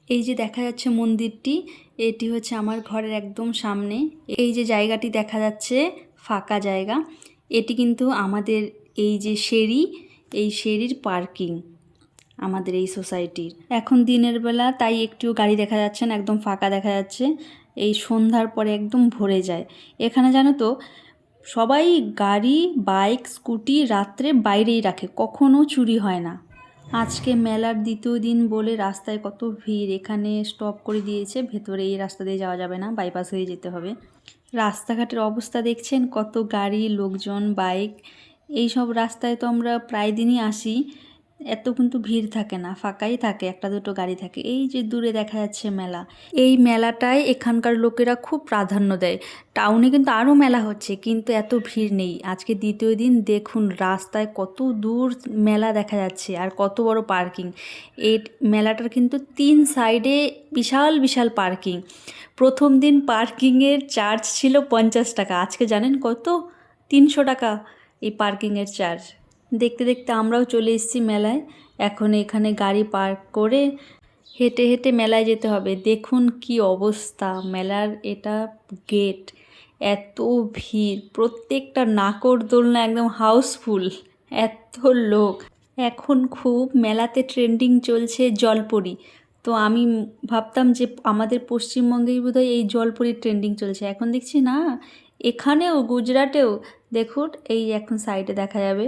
এই যে দেখা যাচ্ছে মন্দিরটি, এটি হচ্ছে আমার ঘরের একদম সামনে। এই যে জায়গাটি দেখা যাচ্ছে ফাঁকা জায়গা, এটি কিন্তু আমাদের এই যে সিঁড়ি, এই সিঁড়ির পার্কিং আমাদের এই সোসাইটির। এখন দিনের বেলা তাই একটুও গাড়ি দেখা যাচ্ছে না, একদম ফাঁকা দেখা যাচ্ছে। এই সন্ধ্যার পরে একদম ভরে যায় এখানে, জানো তো। সবাই গাড়ি, বাইক, স্কুটি রাত্রে বাইরেই রাখে, কখনো চুরি হয় না। আজকে মেলার দ্বিতীয় দিন বলে রাস্তায় কত ভিড়। এখানে স্টপ করে দিয়েছে, ভেতরে এই রাস্তা দিয়ে যাওয়া যাবে না, বাইপাস হয়ে যেতে হবে। রাস্তাঘাটের অবস্থা দেখছেন, কত গাড়ি, লোকজন, বাইক। এই সব রাস্তায় তো আমরা প্রায় দিনই আসি, এত কিন্তু ভিড় থাকে না, ফাঁকাই থাকে, একটা দুটো গাড়ি থাকে। এই যে দূরে দেখা যাচ্ছে মেলা, এই মেলাটায় এখানকার লোকেরা খুব প্রাধান্য দেয়। টাউনে কিন্তু আরও মেলা হচ্ছে, কিন্তু এত ভিড় নেই। আজকে দ্বিতীয় দিন, দেখুন রাস্তায় কত দূর মেলা দেখা যাচ্ছে আর কত বড় পার্কিং। এই মেলাটার কিন্তু 3 সাইডে বিশাল বিশাল পার্কিং। প্রথম দিন পার্কিংয়ের চার্জ ছিল 50 টাকা, আজকে জানেন কত? 300 টাকা এই পার্কিংয়ের চার্জ। দেখতে দেখতে আমরাও চলে এসেছি মেলায়। এখন এখানে গাড়ি পার্ক করে হেঁটে হেঁটে মেলায় যেতে হবে। দেখুন কি অবস্থা মেলার, এটা গেট, এত ভিড়, প্রত্যেকটা নাকরদোলনা একদম হাউসফুল, এত লোক। এখন খুব মেলাতে ট্রেন্ডিং চলছে জলপরি। তো আমি ভাবতাম যে আমাদের পশ্চিমবঙ্গেই বোধহয় এই জলপরির ট্রেন্ডিং চলছে, এখন দেখছি না, এখানেও গুজরাটেও। দেখুন এই এখন সাইডে দেখা যাবে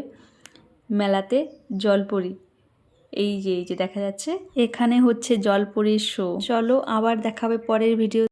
মেলাতে জলপরি, এই যে দেখা যাচ্ছে, এখানে হচ্ছে জলপরীর শো। চলো আবার দেখাবে পরের ভিডিও।